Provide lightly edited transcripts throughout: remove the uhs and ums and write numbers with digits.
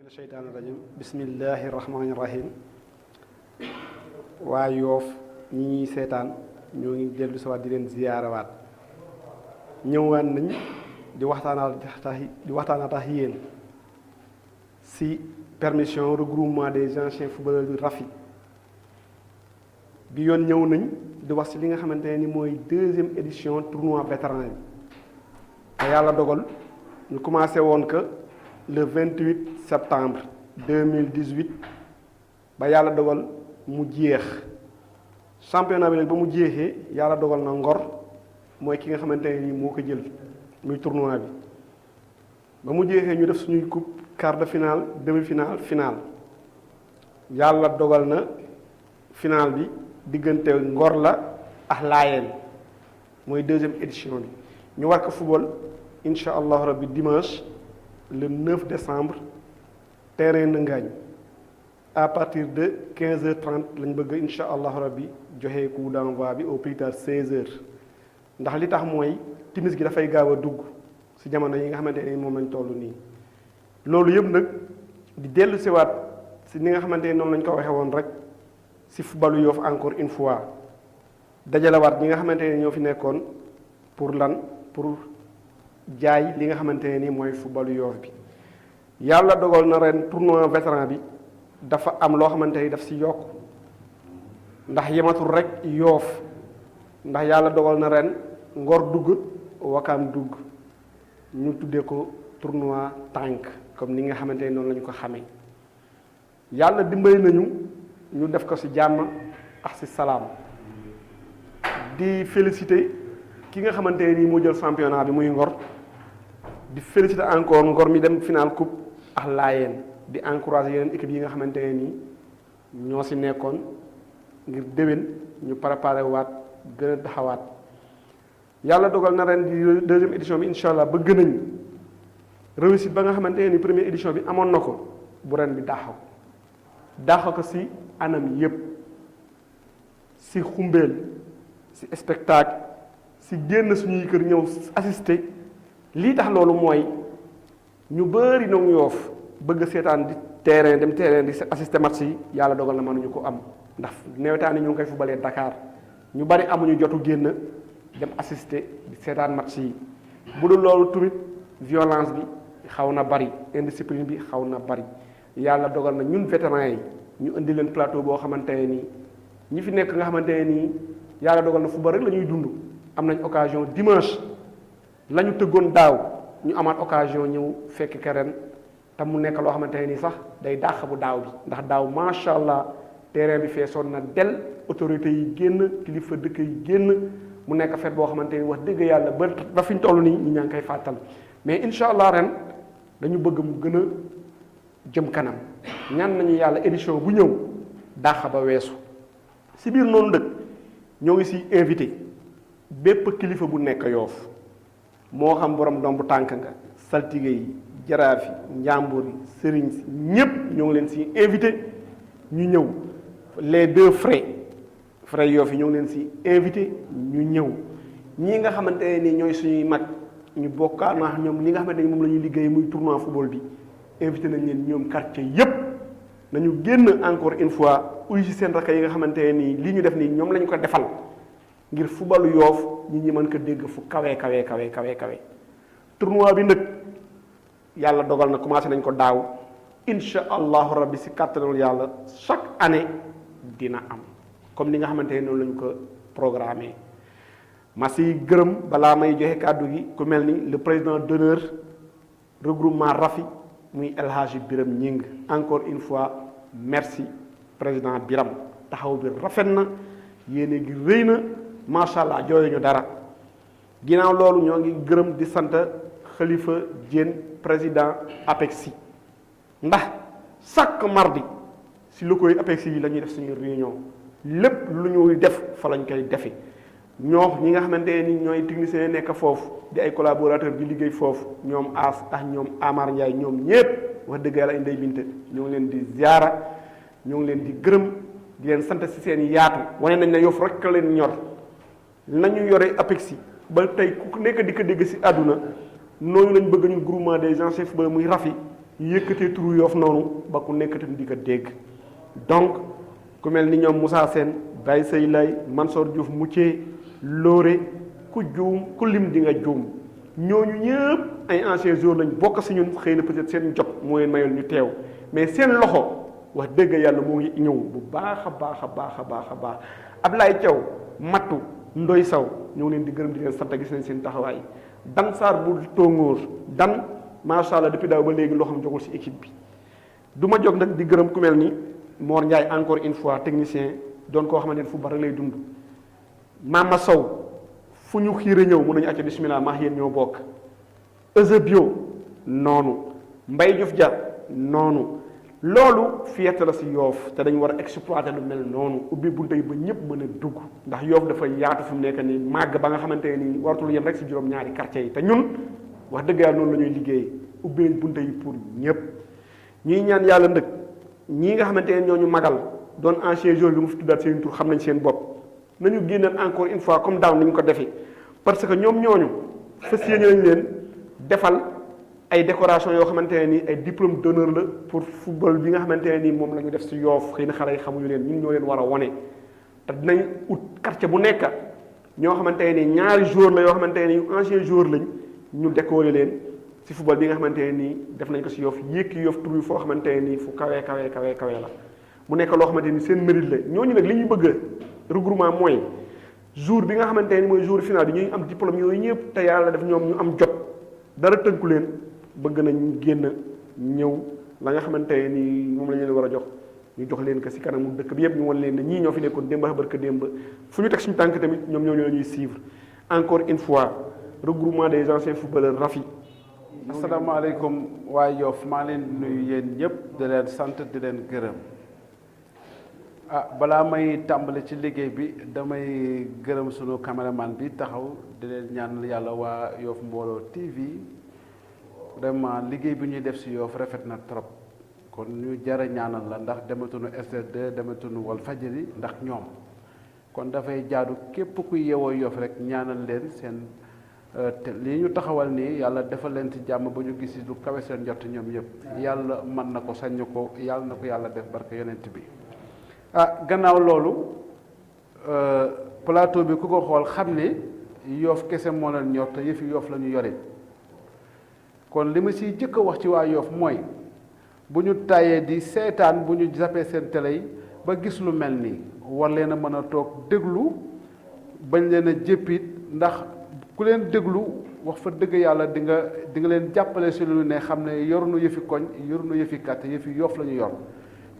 mina sheytaani rajim bismillahi rahmaani rahim waa Yoof ñi ñuy seetaan ñoo ngi dellu si waat di leen ziyaarawaat ñëwaat nañ di waxtaanaat tax yéen si permission regroupement des anciens footballeurs du RAFI bi yoon ñëw nañ di wax si li nga xamante ne ni mooy deuxième édition tournoi vétéran yi te yàlla dogal ñu commencé woon que le 28 septembre 2018 ba yàlla dogal mu jeex championnat bi nag ba mu jeexee yàlla dogal na Ngor mooy ki nga xamante ne nii moo ko jël muy tournoi bi ba mu jeexee ñu def suñuy coupe quart de finale demi-finale finale yàlla dogal na finale bi diggante Ngor la ak Laayeen mooy deuxième édition bi ñu war ko football incha allahu rabbi dimanche le 9 décembre terrain de Ngagne à partir de 15h30 lañ bëgg incha allahu rabbi joxe coup d'envoi bi au plus tard 16h ndax li tax mooy timis gi dafay gaaw a dugg si jamono yi nga xamante ne moom lañ toll nii. loolu yëpp nag di dellu siwaat si ni nga xamante ne noonu lañ ko waxee woon rek si footballu Yoff encore une fois dajalewaat ñi nga xamante ne ñoo fi nekkoon pour lan pour jaay li nga xamante ne ni mooy footballu Yoff bi yàlla dogal na ren tournoi vétéran bi dafa am loo xamante ni daf si yokk ndax yematul rek Yoff ndax yàlla dogal na ren Ngor dugg Wakaam dugg ñu tuddee ko tournoi tànk comme ni nga xamante ne noonu la ñu ko xamee yàlla dimbali nañu ñu def ko si jàmm ak si salaam di féliciter ki nga xamante ne nii moo jël championnat bi muy Ngor di féliciter encore Ngor mi dem final coupe ak Laayeen di encourager yeneen équipe yi nga xamante ne nii ñoo si nekkoon ngir déwén ñu préparé waat gën a taxawaat yàlla dogal na ren di deuxième édition bi incha allah bëgg nañ réussite ba nga xamante ne ni première édition bi amoon na ko bu ren bi daaxaw ko si anam yépp si xumbeel si spectacle si génn suñuy kër ñëw assister lii tax loolu mooy ñu bëri noonu Yoof bëgg seetaan di terrain dem terrain di assister match yi yàlla dogal na mënuñu ko am ndax nawetaan yi ñu ngi koy fubalee Dakar ñu bari amuñu jotu génn dem assister di seetaan match yi bu dul loolu tamit violence bi xaw na bari indiscipline bi xaw na bari yàlla dogal na ñun vétérans yi ñu indi leen plateau boo xamante ne nii ñi fi nekk nga xamante ne nii yàlla dogal na football rek la ñuy dund am nañ occasion dimanche la ñu tëggoon daaw ñu amaat occasion ñëw fekk ke ren te mu nekk loo xamante ne nii sax day dàq bu daaw bi ndax daaw macha allah terrain bi feesoon na del autorités yi génn kilifa dëkk yi génn mu nekk fête boo xamante ni wax dëgg yàlla ba fi ñu toll nii ñi ñaa ngi koy fàttal mais incha allah ren dañu bëgg mu gën a jëm kanam ñaan nañu yàlla édition bu ñëw dàq ba weesu si biir noonu dëkk ñoo ngi si invité bépp kilifa bu nekk Yoof moo xam borom dombu tànk nga saltige yi jaraaf yi njàmbur yi sëriñ si ñépp ñoo ngi leen si invité ñu ñëw les deux frères Yoof yi ñoo ngi leen si invité ñu ñëw ñii nga xamante ne ni ñooy suñuy mag ñu bokkaan naa ñoom li nga xamante ne moom la ñuy liggéey muy tournoi football bi invité nañ leen ñoom quartier yépp nañu génn encore une fois uy si seen rakk yi nga xamante ne nii lii ñu def nii ñoom lañu ko defal ngir footballu Yoof ñi ñi mën ko dégg fu kawe tournoi bi nag yàlla dogal na commencé nañ ko daaw incha allahu rabbi si kàttanul yàlla chaque année dina am comme li nga xamante ne noonu lañu ko programmé ma si gërëm balaa may joxe kàddu gi ku mel ni le président d'honneur regroupement RAFI muy El Hadji Biram Ñing encore une fois merci président Biram taxaw bi rafet na yéene gi rëy na macha allah jooyuñu dara ginnaaw loolu ñoo ngi gërëm di sant Khalifa Diène président APEXI ndax chaque mardi si locaux yi APEXI yi la ñuy def suñu réunion lépp lu ñuy def fa lañ koy defe ñoo ñi nga xamante ne ni ñooy techniciens yi nekk foofu di ay collaborateurs di liggéey foofu ñoom As ak ñoom Amar Ndiaye ñoom ñépp wax dëgg yàlla ay ndey binte ñoo ngi leen di ziara ñoo ngi leen di gërëm di leen sant si seen yaatu wane nañ ne Yoff rek ka leen ñor nañu yore APEXI ba tey ku nekk di ko dégg si àdduna noonu lañ bëgg ñun groupement des anciens footballeurs muy RAFI ñu yëkkatee turu Yoff noonu ba ku nekk tam di ko dégg donc ku mel ni ñoom Moussa Sène Baye Sey Lay Mansour Diouf Mucce Loré ku juum ku lim di nga juum ñooñu ñëpp ay anciens joueurs lañ bokk si ñun xëy na peut-être seen jot moo leen mayul ñu teew mais seen loxo wax dëgg yàlla moo ngi ñëw bu baax a baax a baax a baax a baax Ablaye Thiaw Mattu Ndoy Saw ñoo leen di gërëm di leen sant gis nañ seen taxawaay Dan Sarr bu Tongoor Dan macha allah depuis daaw ba léegi loo xam jogul si équipe bi du ma jóg nag di gërëm ku mel ni Mor Ndiaye encore une fois technicien doon koo xamante ne fu bari lay dund Mama Sow fu ñu xiire ñëw mun nañu acca bismillah maax yéen ñoo bokk Eusebio noonu Mbaye Diouf Dia noonu loolu fierté la si Yoff te dañu war a exploiter lu mel noonu ubbi bunte yi ba ñëpp mën a dugg ndax Yoff dafa yaatu fi mu nekk nii màgg ba nga xamante ne nii waratul yem rek si juróom-ñaari quartier yi te ñun wax dëgg yàlla noonu la ñuy liggéey ubbi bunte yi pour ñëpp ñuy ñaan yàlla ndëkk ñii nga xamante ne ñoo ñu magal doon ancien joueur bi mu fi tuddaat seen tur xam nañ seen bopp nañu génneel encore une fois comme daaw ni ñu ko defee parce que ñoom ñooñu fas yéene nañ leen defal ay décoration yoo xamante ne nii ay diplôme d'honneur la pour football bi nga xamante ne nii moom la ñu def si Yoff xëy na xale yi xamuñu leen ñun ñoo leen war a wone te dinañ ut quartier bu nekk ñoo xamante ne nii ñaari joueur la yoo xamante ne nii ancien joueur lañ ñu décorer leen si football bi nga xamante ne nii def nañ ko si Yoff yékki Yoff tur foo xamante ne nii fu kawee la mu nekk loo xamante ni seen mérite la ñooñu nag li ñu bëgg regroupement mooy jour bi nga xamante ni mooy jour final bi ñuy am diplôme yooyu ñëpp te yàlla def ñoom ñu am jot dara tënku leen bëgg nañ génn ñëw la nga xamante ni moom la ñu leen war a jox ñu jox leen ko si kanamu dëkk bi yëpp ñu wan leen ne ñii ñoo fi nekkoon démb barka démb fu ñu teg suñu tànk tamit ñoom ñoo la ñuy suivre encore une fois regroupement des anciens footballeurs Rafi. asalaamaaleykum waa Yoff maa leen nuyu yéen ñëpp di leen sant di leen gërëm. balaa may tàmbali ci liggéey bi damay gërëm sunu caméraman bi taxaw di leen ñaanal yàlla waa Yoff Mbollo TV vraiment liggéey bi ñuy def si Yoff rafet na trop kon ñu jara ñaanal la ndax dematunu SR2 dematunu Walfadjri ndax ñoom kon dafay jaadu képp ku yeewoo Yoff rek ñaanal leen seen te lii ñu taxawal nii yàlla defal leen ci jàmm ba ñu gis lu kawe seen jot ñoom yëpp yàlla mën na ko sañ ko yàlla na ko yàlla def barke yonent bi. gannaaw loolu plateau bi ku ko xool xam ne Yoff kese moo leen ñor te yëfi Yoff la ñu yore kon li ma siy jëkk a wax ci waa Yoff mooy bu ñu tàyyee di seetaan bu ñu zappee seen télé yi ba gis lu mel nii war leen a mën a toog déglu bañ leen a jëppit ndax ku leen déglu wax fa dëgg yàlla di nga leen jàppale si lu ne xam ne yorunu yëfi koñ yorunu yëfi kàtt yëfi Yoff la ñu yor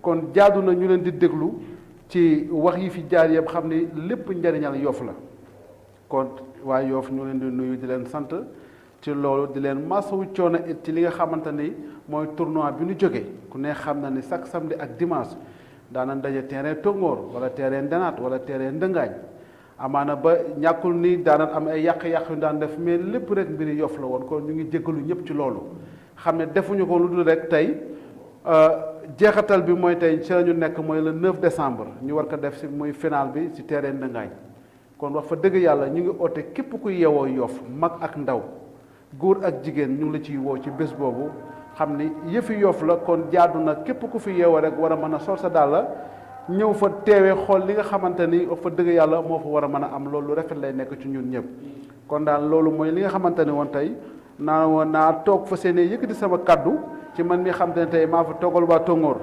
kon jaadu na ñu leen di déglu ci wax yi fi jaar yëpp xam ni lépp njariñal Yoff la kon waa Yoff ñu leen di nuyu di leen sant ci loolu di leen masawu coono it ci li nga xamante ni mooy tournoi bi ñu jógee ku ne xam na ni chaque samedi ak dimanche daana daje terrain Tongoor wala terrain Ndenaat wala terrain Ndëngaañ amaana ba ñàkkul ni daanaan am ay yàq-yàq yu daan def mais lépp rek mbiri Yoff la woon kon ñu ngi jéggalu ñëpp ci loolu xam ne defuñu ko lu dul rek tey jeexatal bi mooy tey ci la ñu nekk mooy le 9 décembre ñu war ko def si muy final bi ci terrain Ndëngaañ kon wax fa dëgg yàlla ñu ngi oote képp ku yeewoo Yoff mag ak ndaw góor ak jigéen ñu ngi la ciy woo ci bés boobu xam ni yëfi Yoff la kon jaadu na képp ku fi yeewoo rek war a mën a sol sa dàll la ñëw fa teewee xool li nga xamante ni wax fa dëgg yàlla moo fa war a mën a am loolu rafet lay nekk ci ñun ñëpp kon daal loolu mooy li nga xamante ni woon tey naa toog fa seen yëkkati sama kaddu ci man mi xam te ne tey maa fa toogal waa Tongoor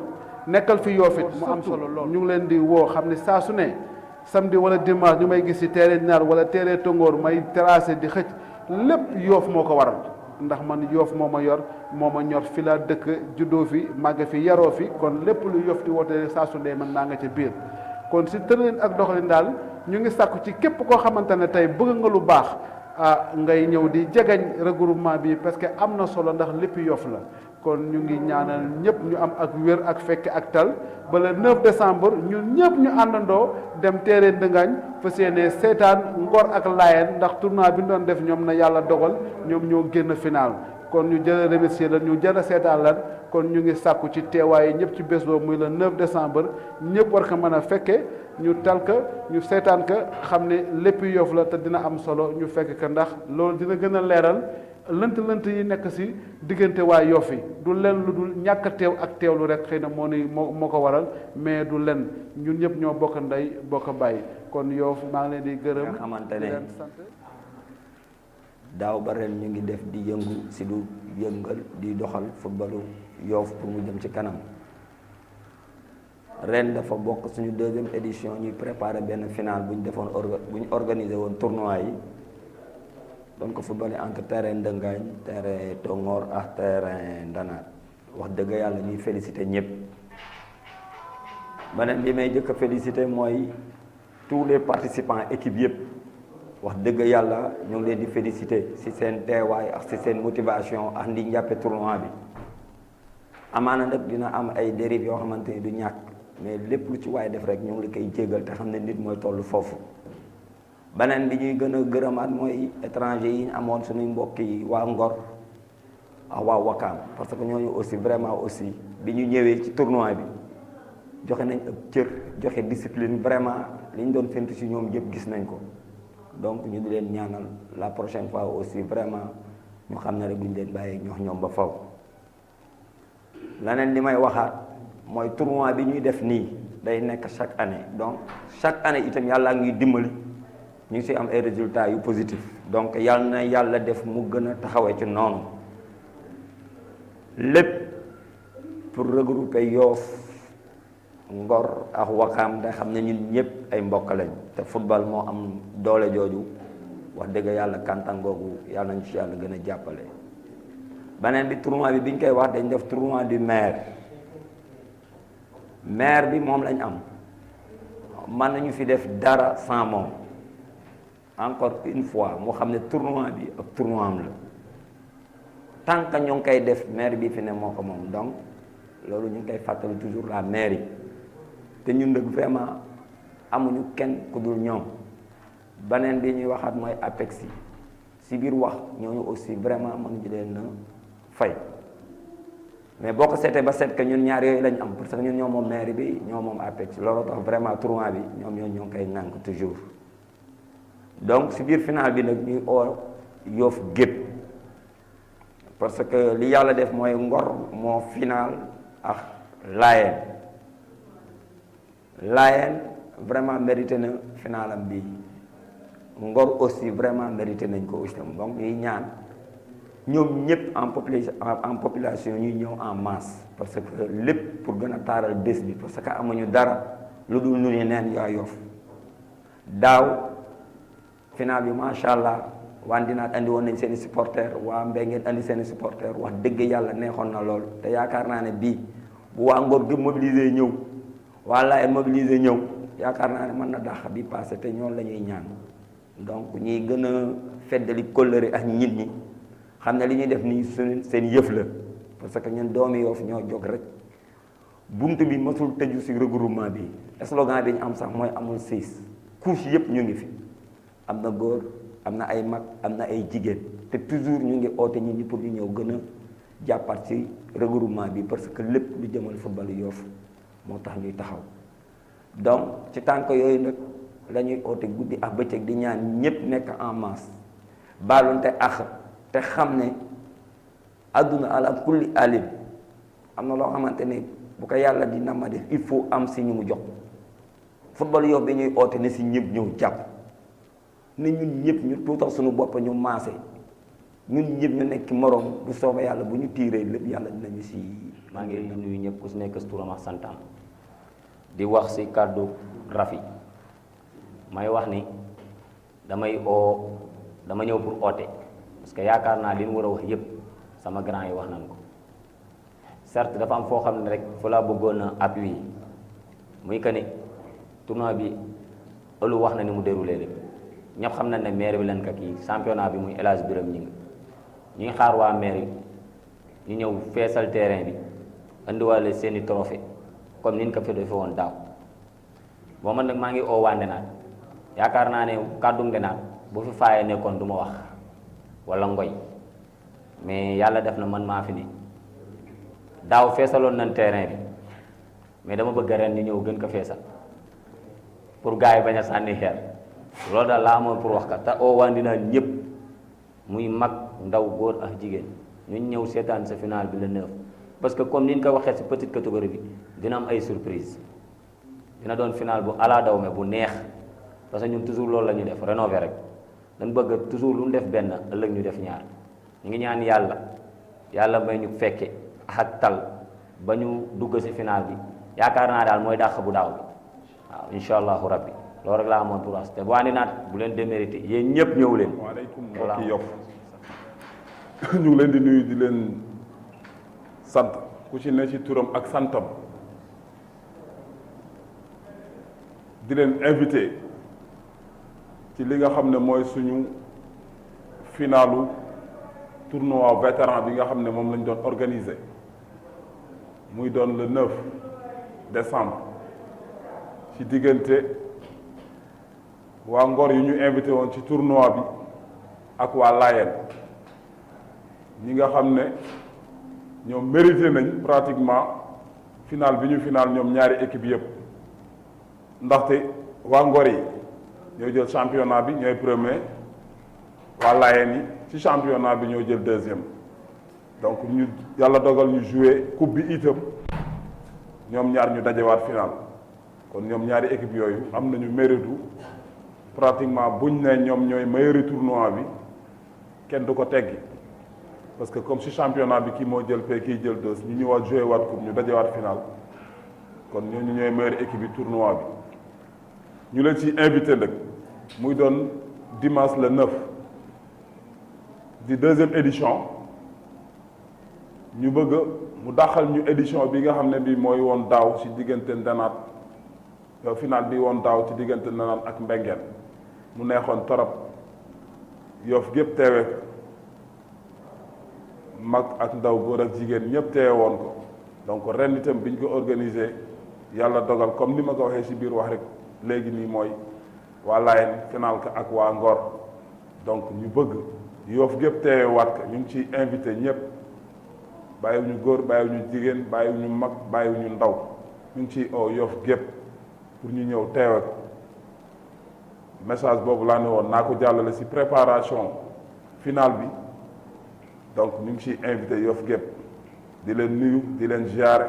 nekkal fi Yoff it mu am solo lool ñu ngi leen di woo xam ne saa su ne samedi wala dimanche ñu may gis ci terrain Ndinaar wala terrain Tongoor may tracé di xëcc lépp Yoff moo ko waral ndax man Yoff moo ma yor moo ma ñor fi laa dëkk juddoo fi màgg fi yaroo fi kon lépp lu Yoff di woote saa su ne man naa nga ca biir kon si tëralin ak doxalin daal ñu ngi sàkku ci képp koo xamante ne tey bëgg nga lu baax ngay ñëw di jegañ regroupement bi parce que am na solo ndax lépp Yoff la kon ñu ngi ñaanal ñëpp ñu am ak wér ak fekke ak tal ba le 9 décembre ñun ñëpp ñu àndandoo dem terrain Ndëngaañ fas yéene seetaan Ngor ak Layeen ndax tournoi bi ñu doon def ñoom na yàlla dogal ñoom ñoo génn final kon ñu jël remercier la ñu jël seetaan lan kon ñu ngi sàkku ci teewaay ñëpp ci bés boobu muy le 9 décembre ñëpp war ko mën a fekke ñu tal ka ñu seetaan ka xam ne lépp Yoff la te dina am solo ñu fekk ka ndax loolu dina gën a leeral lënt yi nekk si diggante waa Yoff yi du len lu dul ñàkk a teew ak teewlu rek xëy na moo ko waral mais du len ñun ñëpp ñoo bokk ndey bokk bàyyi kon Yoff maa ngi leen di gërëm nga xamante di ne leen sant. daaw ba ren ñu ngi def di yëngu si lu yëngal di doxal footballu Yoff pour mu jëm ci kanam ren dafa bokk suñu deuxième édition ñuy préparer benn finale bu ñu defoon bu ñu organisé woon tournoi yi doon ko footballé entre terrain Ndëngaañ terrain Tongoor ak terrain Ndanaat wax dëgg yàlla ñuy félicité ñëpp beneen bi may jëkk a félicité mooy tous les participants équipe yëpp wax dëgg yàlla ñu ngi leen di félicité si seen teewaay ak si seen motivation ak ndi njàppe tournoi bi amaana nag dina am ay dérives yoo xamante ni du ñàkk mais lépp lu ci waay def rek ñu ngi la koy jégal te xam ne nit mooy toll foofu beneen bi ñuy gën a gërëmaat mooy étranger yi ñu amoon suñuy mbokk yi waa Ngor ak waa Wakaam parce que ñooñu aussi vraiment aussi bi ñu ñëwee ci tournoi bi joxe nañ ab cër joxe discipline vraiment li ñu doon séntu si ñoom yëpp gis nañ ko donc ñu di leen ñaanal la prochaine fois aussi vraiment ñu xam ne rek duñ leen bàyyi ñoom ba faw leneen li may waxaat mooy tournoi bi ñuy def nii day nekk chaque année donc chaque année itam yàlla ngi dimbali ñu ngi si am ay résultats yu positif donc yàlla na yàlla def mu gën a taxawee ci noonu lépp pour regrouper Yoff Ngor ak Wakaam da xam ne ñun ñëpp ay mbokk lañ te football moo am doole jooju wax dëgg yàlla kantan googu yàlla nañ ci yàlla gën a jàppale beneen bi tournoi bi ñu koy wax dañ def tournoi du maire bi moom lañ am mën nañu fi def dara sans moom encore une fois moo xam ne tournoi bi ak tournoi am la tant que ñu ngi koy def maire bi fi ne moo ko moom donc loolu ñu ngi koy fàttali toujours la mairie te ñun nag vraiment amuñu kenn ku dul ñoom beneen bi ñuy waxaat mooy APEX yi si biir wax ñooñu aussi vraiment mënuñu leen fay mais boo ko seetee ba seet que ñun ñaar yooyu lañ am parce que ñun ñoo moom mairie bi ñoo moom APEX loolu tax vraiment tournoi bi ñoom ñoo ngi koy nànk toujours donc si biir final bi nag ñuy oo Yoff gépp parce que li yàlla def mooy Ngor moo final ak Layeen vraiment mérité na finalam bi Ngor aussi vraiment mérité nañ ko aussi donc ñuy ñaan ñoom ñëpp en population ñuy ñëw en masse parce que lépp pour gën a taaral bés bi parce que amuñu dara lu dul nu ne neen yaa Yoff daaw final bi macha allah waa Ndinaat andi woon nañ seen i supporters waa Mbengeen andi seen i supporters wax dëgg yàlla neexoon na lool te yaakaar naa ne bii bu waa Ngor gi mobilisé ñëw waa Layeen mobilisé ñëw yaakaar naa ne mën na dàq bi passé te ñoom la ñuy ñaan donc ñuy gën a feddali kóllëre ak nit ñi xam ne li ñuy def nii suñu seen yëf la parce que ñun doomi Yoff ñoo jóg rek bunt bi masul tëju si regroupement bi slogan bi ñu am sax mooy amul siis couche yëpp ñu ngi fi am na góor am na ay mag am na ay jigéen te toujours ñu ngi oote nit ñi pour ñu ñëw gën a jàppaat ci regroupement bi parce que lépp lu jëmal football Yoff moo tax ñuy taxaw donc ci tànk yooyu nag la ñuy oote guddi ak bëccëg di ñaan ñëpp nekk en masse baalunte ak te xam ne àdduna ala kulli alim am na loo xamante ne bu ko yàlla di nama def il faut am si ñu mu jox football Yoff bi ñuy oote ne si ñëpp ñëw jàpp ne ñun ñëpp ñu tuutal suñu bopp ñu maase ñun ñëpp ñu nekk moroom bu soobee yàlla bu ñu tiiree lépp yàlla dinañu si. maa ngi nuyu ñëpp ku si nekk si turam ak santam di wax si kàddu Rafi may wax ni dama ñëw pour oote parce que yaakaar naa li ñu war a wax yëpp sama grand yi wax nañ ko certes dafa am foo xam ne rek fu laa bëggoon a appuyer muy que ni tournoi bi ëllu wax na ni mu déroulé lépp ñëpp xam nañ ne maire bi leen ka kii championnat bi muy El Hadj Birame ñu ngi xaar waa maire ñu ñëw feesal terrain bi indiwaale seeni trophée comme ni ñu ko fi defee woon daaw boo man nag maa ngi oo waa Ndenaat yaakaar naa ne kàddu Ndenaat bu fi faayee nekkoon du ma wax wala ngoy mais yàlla def na man maa fi ni daaw feesaloon nañ terrain bi mais dama bëgg ren ñu ñëw gën ko feesal pour gars yi bañ a sànni xeer loolu daal laa amoon pour wax ka te oo waa Ndenaat ñëpp muy mag ndaw góor ak jigéen ñu ñëw seetaan sa final bi le 9 parce que comme ni ñu ko waxee si petite catégorie bi dina am ay surprise dina doon final bu ala daw me bu neex parce que ñun toujours loolu la ñuy def rénover rek dañ bëgg toujours lu ñu def benn ëllëg ñu def ñaar ñu ngi ñaan yàlla may ñu fekke ak tal ba ñu dugg si final bi yaakaar naa daal mooy dàq bu daaw bi waaw incha allahu rabbi loolu rek laa amoon pour wax te bu andi naat bu leen démérité yéen ñëpp ñëw leen. waaleykum mbokki Yoff ñu ngi leen di nuyu di leen sant ku ci ne ci turam ak santam di leen invité ci li nga xam ne mooy suñu finalu tournoi vétéran bi nga xam ne moom lañ doon organiser muy doon le 9 décembre ci diggante waa Ngor yu ñu invité woon ci tournoi bi ak waa Layeen ñi nga xam ne ñoom mérité nañ pratiquement final bi ñu final ñoom ñaari équipe yëpp ndaxte waa Ngor yi ñoo jël championnat bi ñooy premier waa Layeen yi ci championnat bi ñoo jël deuxième donc ñu yàlla dogal ñu jouer coupe bi itam ñoom ñaar ñu dajewaat final kon ñoom ñaari équipe yooyu am nañu mérite pratiquement buñ ne ñoom ñooy meilleur tournoi bi kenn du ko teggi parce que comme ci championnat bi kii moo jël paie kii jël deux ñu ñëwaat joué waat coupe ñu dajewaat final kon ñooñu ñooy meilleur équipe bi tournoi bi ñu leen ci invité nag muy doon dimanche le 9 di deuxième édition ñu bëgg mu dàqal ñu édition bi nga xam ne bi mooy woon daaw ci diggante Ndenaat final bi woon daaw ci diggante Ndenaat ak Mbengeen mu neexoon torop Yoff gépp teewe mag ak ndaw góor ak jigéen ñëpp teewe woon ko donc ren itam biñ ko organisé yàlla dogal comme ni ma ko waxee ci biir wax rek léegi nii mooy waa Layeen final ka ak waa Ngor donc ñu bëgg Yoff gépp teewe waat ka ñu ngi ciy invité ñëpp bàyyiwuñu góor bàyyiwuñu jigéen bàyyiwuñu mag bàyyiwuñu ndaw ñu ngi ciy oo Yoff gépp pour ñu ñëw teewe ko message boobu laa ne woon naa ko jàllale ci préparation finale bi donc ñu ngi ciy invité Yoff gépp di leen nuyu di leen ziare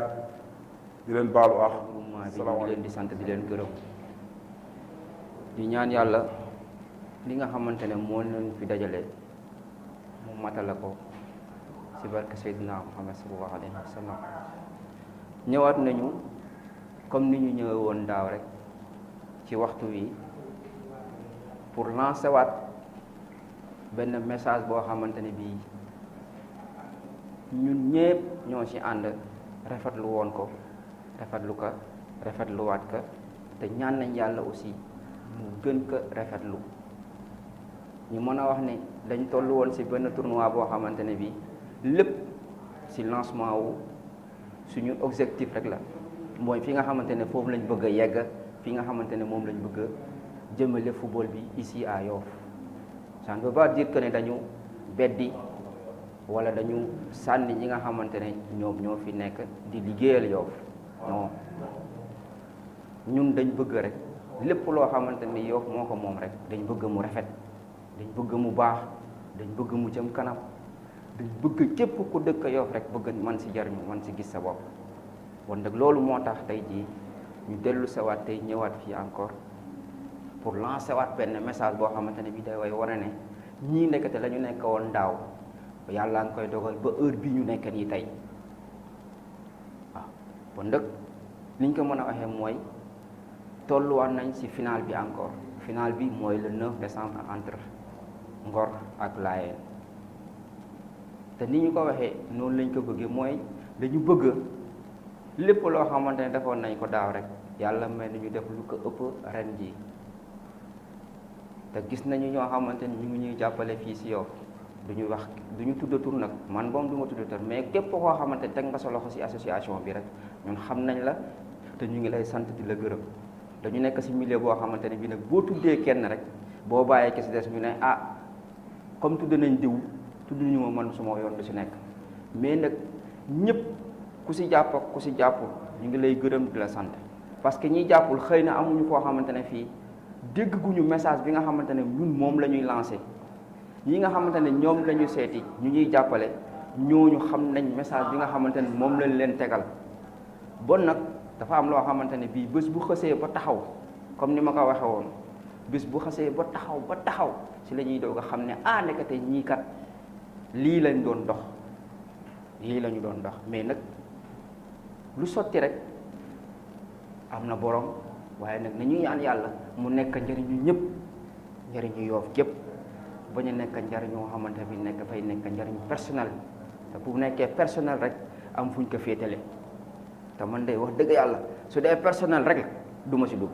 di leen baalu ak di leen di sant di leen gërëm di ñaan yàlla li nga xamante ne moo leen fi dajale mu matala ko ci barke Seydina Muhammad sallallahu alayhi wa sallam ñëwaat nañu comme ni ñu ñëwee woon daaw rek ci waxtu wi pour lancer waat benn message boo xamante ne bii ñun ñëpp ñoo ci ànd rafetlu woon ko rafetluwaat ka te ñaan nañ yàlla aussi mu gën ko rafetlu ñu mën a wax ne dañ toll woon ci benn tournoi boo xamante ne bii lépp ci lancement wu suñu objectif rek la mooy fi nga xamante ne foofu lañ bëgg a yegg fi nga xamante ne moom lañ bëgg a jëmale football bi ici à Yoff ça ne veut pas dire que ne dañu beddi wala dañu sànni ñi nga xamante ne ñoom ñoo fi nekk di liggéeyal Yoff non ñun dañ bëgg rek lépp loo xamante ne Yoff moo ko moom rek dañ bëgg mu rafet dañ bëgg mu baax dañ bëgg mu jëm kanam dañ bëgg képp ku dëkk Yoff rek bëgg man ci jariñu man ci gis sa bopp kon nag loolu moo tax tey jii ñu dellu sawaat tey ñëwaat fii encore pour lancer waat benn message boo xamante ne bii day way wane ne ñii nekkate la ñu nekk woon daaw yàlla nga koy dogal ba heure bi ñu nekk nii tey waaw kon nag liñ ko mën a waxee mooy tolluwaat nañ ci final bi encore final bi mooy le 9 décembre entre Ngor ak Layeen te ni ñu ko waxee noonu lañ ko bëggee mooy dañu bëgg lépp loo xamante ne defoon nañ ko daaw rek yàlla may nañu def lu ko ëpp ren ji te gis nañu ñoo xamante ni ñu ngi ñuy jàppale fii ci Yoff duñu wax duñu tudd tur nag man moom du ma tudd tur mais képp koo xamante ne teg nga sa loxo ci association bi rek ñun xam nañ la te ñu ngi lay sant di la gërëm dañu nekk ci milieu boo xamante ne bii nag boo tuddee kenn rek boo bàyyee ki ci des ñu ne ah comme tudd nañ diw tudd ñu ma man suma yoon du ci nekk mais nag ñëpp ku ci jàpp ak ku ci jàppul ñu ngi lay gërëm di la sant parce que ñiy jàppul xëy na amuñu foo xamante ne fii dégg guñu message bi nga xamante ne ñun moom la ñuy lancé ñi nga xamante ne ñoom la ñu seeti ñu ñuy jàppale ñooñu xam nañ message bi nga xamante ne moom lañ leen tegal. bon nag dafa am loo xamante ne bii bés bu xësee ba taxaw comme ni ma ko waxee woon bés bu xësee ba taxaw ci la ñuy doog a xam ne ndekete ñii kat lii lañ doon dox lii la ñu doon dox mais nag lu sotti rek am na borom waaye nag nañu ñaan yàlla mu nekk njëriñu ñëpp njëriñu Yoff gépp bañ a nekk njëriñoo xamante bi fay nekk njëriñ personnel te bu nekkee personnel rek am fuñ ko féetale te man de wax dëgg yàlla su dee personnel rek du ma si dugg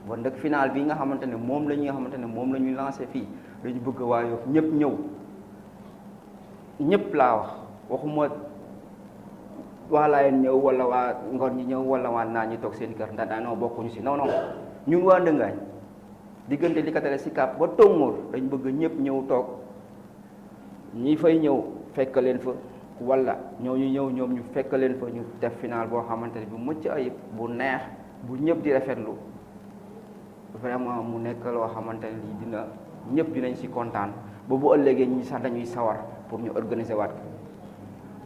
bon nag final bi nga xamante ne moom la ñuy lancé fii dañu bëgg waa Yoff ñëpp ñëw ñëpp laa waxuma waa Layeen ñëw wala waa Ngor ñi ñëw wala waa Naan ñi toog seen kër ndax daanoo bokkuñu si non ñun waa Ndëngaañ diggante li ko tale si Kaap ba Tongoor dañ bëgg ñëpp ñëw toog ñi fay ñëw fekk leen fa wala ñooñu ñëw ñoom ñu fekk leen fa ñu def final boo xamante ne bu mucc ayib bu neex bu ñëpp di rafetlu vraiment mu nekk loo xamante ne lii dina ñëpp dinañ si kontaan ba bu ëllëgee ñi sax dañuy sawar pour ñu organiser waat ko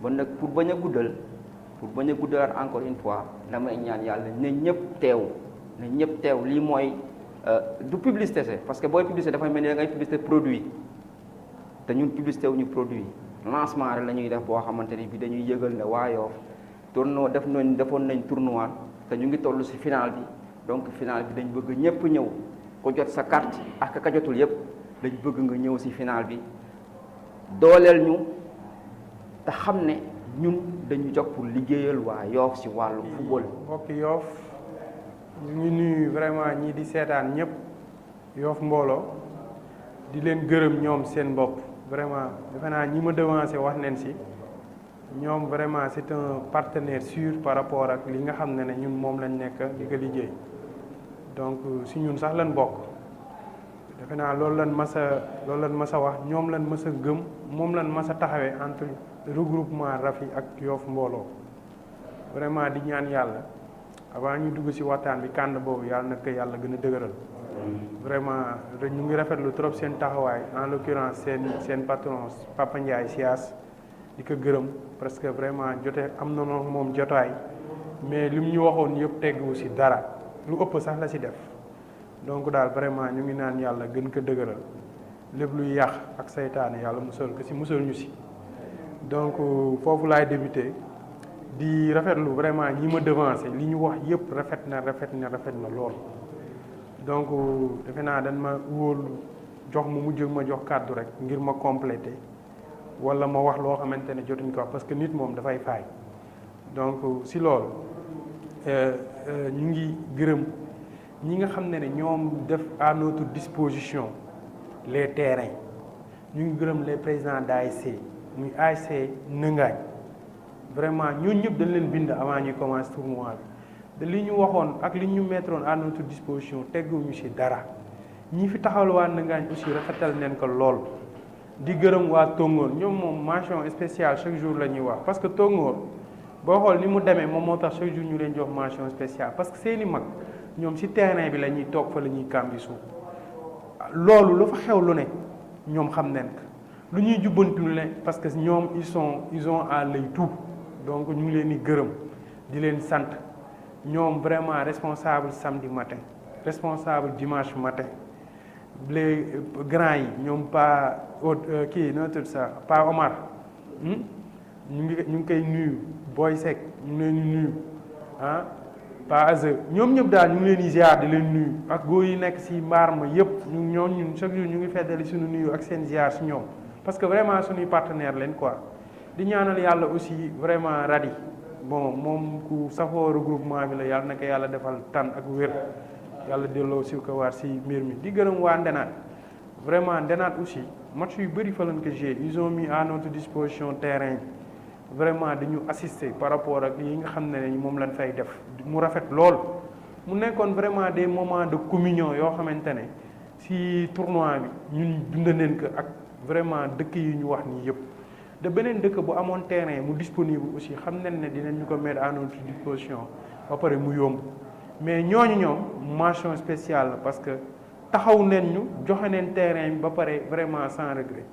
ba nag pour bañ a guddalaat encore une fois damay ñaan yàlla ne ñëpp teew lii mooy du publicité parce que booy publicité dafay mel ni da ngay publicité produit te ñun publicité wu ñu produit lancement rek la ñuy def boo xamante ni bi dañuy yëgal ne waa Yoff defoon nañ tournoi te ñu ngi toll ci final bi donc final bi dañ bëgg ñëpp ñëw ko jot sa carte ak ka jotul yëpp dañ bëgg nga ñëw ci final bi dooleel ñu te xam ne ñun dañu jóg pour liggéeyal waa Yoff ci wàllu football. mbokki Yoff ñu ngi nuyu vraiment ñii di seetaan ñëpp Yoff mbooloo di leen gërëm ñoom seen bopp vraiment defe naa ñi ma devancé wax neen ci ñoom vraiment c'est un partenaire sûr par rapport ak li nga xam ne ñun moom lañ nekk di ko liggéey donc si ñun sax lañ bokk defe naa loolu lañ mas a wax ñoom lañ mas a gëm moom lañ mas a taxawee entre regroupement Rafi ak Yoff mbooloo vraiment di ñaan yàlla avant ñu dugg ci waxtaan bi kànd boobu yàlla na ko yàlla gën a dëgëral vraiment ñu ngi rafetlu trop seen taxawaay en l'occurrence seen patron Papa Ndiaye Sias di ko gërëm parce que vraiment jote am na moom jotaay mais lim ñu waxoon yëpp teggu ci dara lu ëpp sax la ci def donc daal vraiment ñu ngi naan yàlla gën ko dëgëral lépp luy yàq ak saytaane yàlla musal ko ci musal ñu ci donc foofu laay débuté di rafetlu vraiment ñi ma devancé li ñu wax yëpp rafet na lool donc defe naa dañ ma wóolu jox ma jox kàddu rek ngir ma complété wala ma wax loo xamante ne jotuñ ko wax parce que nit moom dafay faay donc si loolu ñu ngi gërëm ñi nga xam ne ñoom def à notre disposition les terrains ñu ngi gërëm les présidents d'ASC muy ASC Ndëngaañ vraiment ñooñu ñëpp dañ leen bind avant ñuy commencer tournoi bi te li ñu waxoon ak li ñu mettroon à notre disposition tegguñu ci dara ñi fi taxawal waa Ndëngaañ aussi rafetal neen ko lool di gërëm waa Tongoor ñoom moom mention spéciale chaque jour la ñuy wax parce que Tongoor boo xool ni mu demee moom moo tax chaque jour ñu leen jox mention spéciale parce que seeni mag ñoom ci terrain bi la ñuy toog fa la ñuy kàmbi suuf loolu lu fa xew lu ne ñoom xam nañ ko lu ñuy jubbantu ne parce que ñoom ils ont à l'œil tout donc ñu ngi leen di gërëm di leen sant ñoom vraiment responsable samedi matin responsable dimanche matin les grands yi ñoom pas kii noo tudd ça pas Omar ñu ngi koy nuyu Boy Seck ñu ngi leen di nuyu pas Aze ñoom ñëpp daal ñu ngi leen di ziar di leen nuyu ak góor yi nekk ci mbaar ma yëpp ñun chaque jour ñu ngi feddali suñu nuyu ak seen ziar ci ñoom parce que vraiment suñuy partenaire leen quoi di ñaanal yàlla aussi vraiment Radi bon moom ku safoo regroupement bi la yàlla na ko yàlla defal tan ak wér yàlla delloo si ko waar si mbir mi di gërëm waa Ndenaat vraiment Ndenaat aussi match yu bëri fa lañ ko joué ils ont mis à notre disposition terrain vraiment dañu assister par rapport ak yi nga xam ne moom lañ fay def mu rafet lool mu nekkoon vraiment des moments de communion yoo xamante ne si tournoi bi ñun dund nañ ko ak vraiment dëkk yi ñu wax nii yëpp de beneen dëkk bu amoon terrain mu disponible aussi xam nañ ne dinañ ñu ko mettre à notre disposition ba pare mu yomb mais ñooñu ñoom mention spéciale parce que taxaw neen ñu joxe neen terrain bi ba pare vraiment sans regret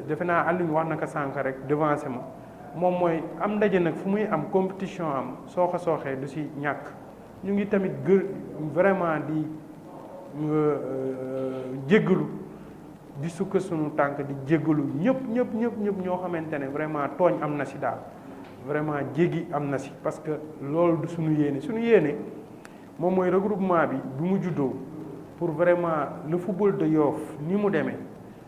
defe naa Alioune wax na ko sànq rek devancé ma moom mooy am ndaje nag fu muy am compétition am sooxee du si ñàkk ñu ngi tamit vraiment di jéggalu di sukk sunu tànk di jéggalu ñëpp ñoo xamante ne vraiment tooñ am na si daal vraiment jéggi am na si parce que loolu du suñu yéene moom mooy regroupement bi mu juddoo pour vraiment le football de Yoff ni mu demee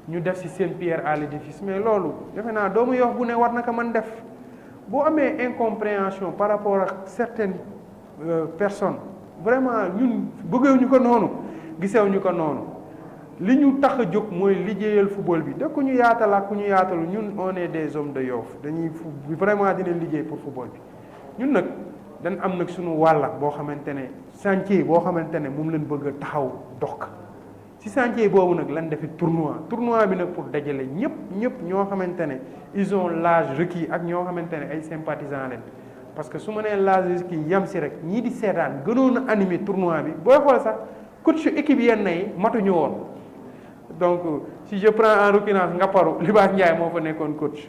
ñu def si seen pierre à l'édifice mais loolu defe naa doomu Yoff bu ne war na ko mën def boo amee incompréhension par rapport ak certaines personnes vraiment ñun bëggewuñu ko noonu gisewuñu ko noonu li ñu tax a jóg mooy liggéeyal football bi da ku ñu yaatal ak ku ñu yaatalu ñun on est des hommes de Yoff dañuy vraiment dina liggéey pour football bi ñun nag dañ am nag suñu wàlla boo xamante ne chantier boo xamante ne moom lañ bëgg a taxaw dox ci chantier boobu nag lan defi tournoi bi nag pour dajale ñëpp ñoo xamante ne ils ont l'âge requis ak ñoo xamante ne ay sympathisants leen parce que su ma nee l'âge requis yam si rek ñii di seetaan gënoon a animer tournoi bi booy xool sax coach équipe yenn yi matuñu woon donc si je prends en l'occurrence Ngaparou Libaas Ndiaye moo fa nekkoon coach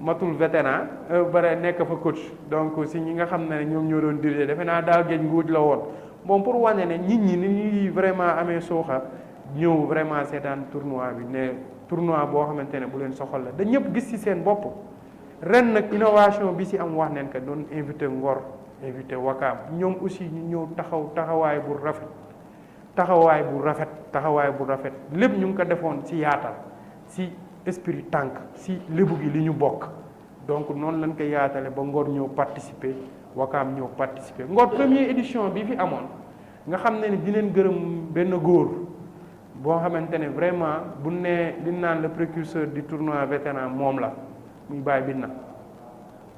matul vétéran bare nekk fa coach donc si ñi nga xam ne ñoom ñoo doon diriger defe naa daaw géej nguuj la woon bon pour wane ne nit ñi ni ñuy vraiment amee suuxa ñëw vraiment seetaan tournoi bi ne tournoi boo xamante ne bu leen soxal la da ñëpp gis ci seen bopp ren nag innovation bi ci am wax neen que doon invité Ngor invité Wakaam ñoom aussi ñu ñëw taxawaay bu rafet lépp ñu ngi ko defoon ci yaatal ci esprit tànk ci lébu gi li ñu bokk donc noonu lañ ko yaatale ba Ngor ñëw participer Wakaam ñëw participer Ngor première édition bi fi amoon nga xam ne ni dinañ gërëm benn góor boo xamante ne vraiment bu ne li naan le précurseur du tournoi vétéran moom la muy Baye Binna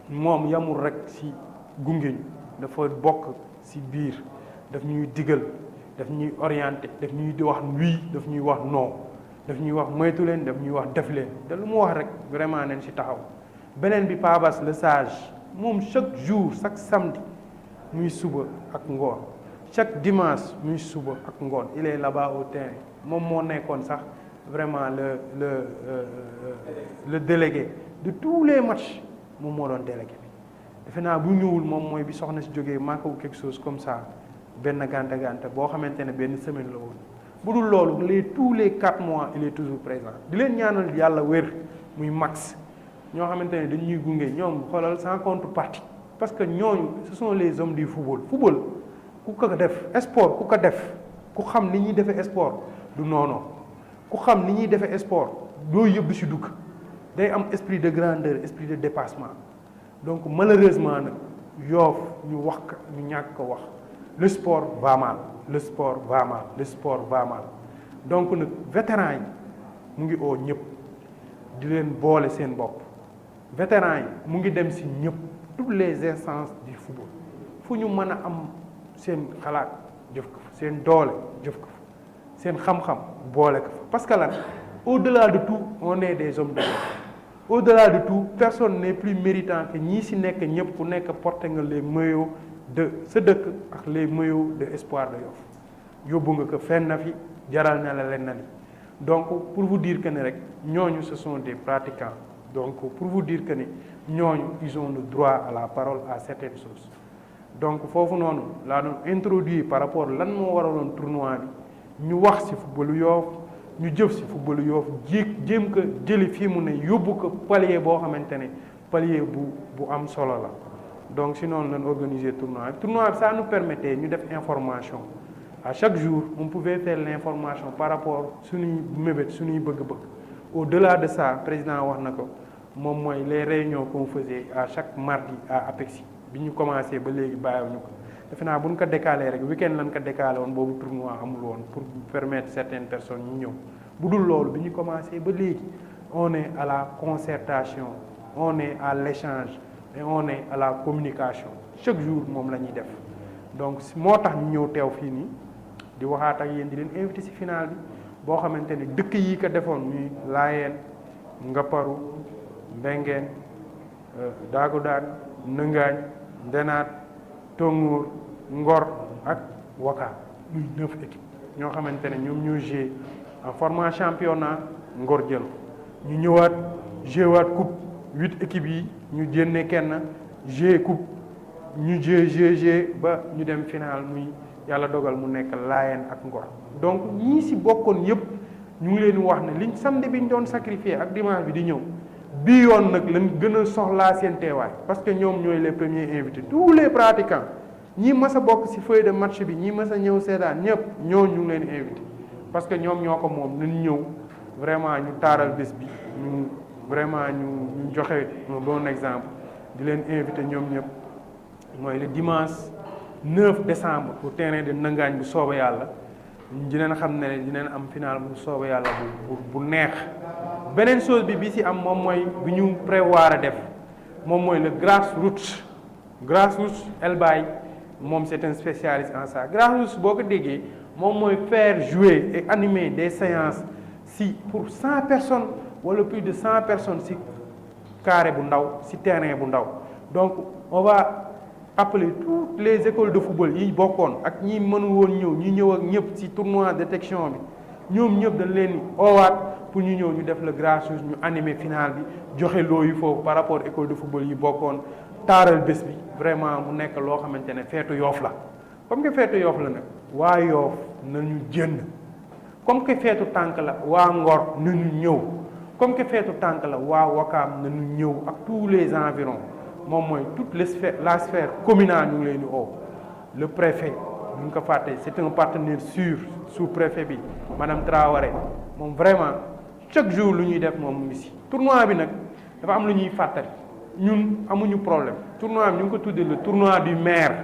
moom yamul rek ci gunge ñu dafa bokk ci biir daf ñuy digal daf ñuy orienté daf ñuy wax oui daf ñuy wax non daf ñuy wax moytu leen daf ñuy wax def leen te lu mu wax rek vraiment nañ ci taxaw beneen bi Pabas le sage moom chaque jour chaque samedi muy suba ak ngoon chaque dimanche muy suba ak ngoon il est là-bas au terrain moom moo nekkoon sax vraiment le délégué de tous les matchs moom moo doon délégué bi defe naa bu ñëwul moom mooy bi soxna si jógee manqué wu quelque chose comme ça benn gante boo xamante ne benn semaine la woon bu dul loolu tous les 4 mois il est toujours présent di leen ñaanal yàlla wér muy max ñoo xamante ne dañuy gunge ñoom xoolal sans contrepartie parce que ñooñu ce sont les hommes du football ku ko def sport ku ko def ku xam ni ñuy defee sport du noonu ku xam ni ñuy defee sport doo yëpp si dugg day am esprit de grandeur esprit de dépassement donc malheureusement nag Yoff ñu wax ko ñu ñàkk ko wax le sport va mal donc nag vétérans yi mu ngi oo ñëpp di leen boole seen bopp vétérans yi mu ngi dem si ñëpp toutes les instances du football fu ñu mën a am seen xalaat jëf ko fa seen doole jëf ko fa seen xam-xam boole ko fa parce que lan au-delà de tout on est des hommes de Yoff au-delà de tout personne n'est plus méritant que ñii si nekk ñëpp ku nekk porté nga les maillots de sa dëkk ak les maillots de espoir de Yoff yóbbu nga ko fenn na fi jaral na la leen na li donc pour vous dire que ne rek ñooñu ce sont des pratiquants donc pour vous dire que ne ñooñu ils ont le droit à la parole à certaines choses donc foofu noonu laa doon introduire par rapport lan moo waraloon tournoi bi ñu wax ci footballu Yoff ñu jëf ci footballu Yoff jéem ko jëli fii mu ne yóbbu ko palier boo xamante ne palier bu am solo la donc si noonu lañ organiser tournoi bi ça nous permettait ñu def information à chaque jour on pouvait faire l'information par rapport suñuy mébét suñuy bëgg-bëgg au-delà de ça président wax na ko moom mooy les réunions qu'on faisait à chaque mardi à Apexi bi ñu commencé ba léegi bàyyiwuñu ko defe naa bu ñu ko décalé rek week-end lañ ko décalé woon boobu tournoi amul woon pour permettre certaines personnes ñu ñëw bu dul loolu bi ñu commencé ba léegi on est à la concertation on est à l'échange et on est à la communication chaque jour moom la ñuy def donc moo tax ñu ñëw teew fii nii di waxaat ak yéen di leen invité ci final bi boo xamante ne dëkk yi ko defoon muy Laayeen Ngaparou Mbengeen Daagudaan Nëngaañ Ndenaat Tongoor Ngor ak Wakaam muy 9 équipes ñoo xamante ne ñoom ñoo joué en format championnat Ngor jël ñu ñëwaat joué waat coupe 8 équipes yi ñu génne kenn joué coupe ñu joué ba ñu dem final muy yàlla dogal mu nekk Layène ak Ngor donc ñii si bokkoon yëpp ñu ngi leen wax ne liñ samedi bi ñu doon sacrifié ak dimanche bi di ñëw bii yoon nag lañ gën a soxlaa seen teewaay parce que ñoom ñooy les premiers invités tous les pratiquants ñii mës a bokk si feuille de match bi ñii mës a ñëw seetaan ñëpp ñoo ñu ngi leen invité parce que ñoom ñoo ko moom nañ ñëw vraiment ñu taaral bés bi ñu vraiment ñu joxe un bon exemple di leen invité ñoom ñëpp mooy le dimanche 9 décembre au terrain de Ndangaañ bu soobee yàlla dinañ xam ne dinañ am final bu soobee yàlla bu neex beneen chose bi si am moom mooy bi ñu prévoir a def moom mooy le grassroots El Baye moom c'est un spécialiste en ça grassroots boo ko déggee moom mooy faire jouer et animer des séances si pour 100 personnes wala plus de 100 personnes si carré bu ndaw si terrain bu ndaw donc on va appeler toutes les écoles de football yi bokkoon ak ñi mënu woon ñi ñëw ak ñëpp ci tournoi détection bi ñoom ñëpp dañ leen oowaat pour ñu ñëw ñu def le grassroots ñu animer final bi joxe looyu foofu par rapport école de football yi bokkoon taaral bés bi vraiment mu nekk loo xamante ne feetu Yoff la comme que feetu Yoff la nag waa Yoff nañu jënd comme que feetu tànk la waa Ngor nañu ñëw comme que feetu tànk la waa Wakaam nañu ñëw ak tous les environs moom mooy toute la sphère communale ñu ngi leen di oo le préfet ñu ngi ko fàtte c'est un partenaire sûr sous-préfet bi madame Traoré moom vraiment chaque jour lu ñuy def moom mu ngi si tournoi bi nag dafa am lu ñuy fàttali ñun amuñu problème tournoi bi ñu ngi ko tuddee le tournoi du maire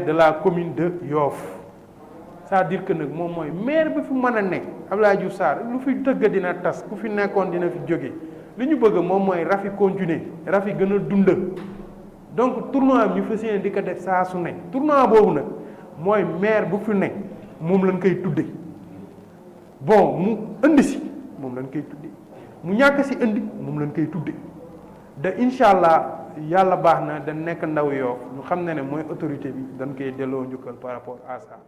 de la commune de Yoff c'est-à-dire que nag moom mooy maire bi fu mën a nekk Abdoulaye Diouf Sarr lu fi tëgg dina tas ku fi nekkoon dina fi jóge li ñu bëgg moom mooy Rafi continuer Rafi gën a dund donc tournoi bi ñu fas yéene di ko def saa su ne tournoi boobu nag mooy maire bu fi nekk moom lañ koy tudde bon mu indi si moom lañ koy tudde mu ñàkk si indi moom lañ koy tudde de incha allah yàlla baax na da nekk ndaw Yoff ñu xam ne mooy autorité bi dañ koy delloo njukkal par rapport à ça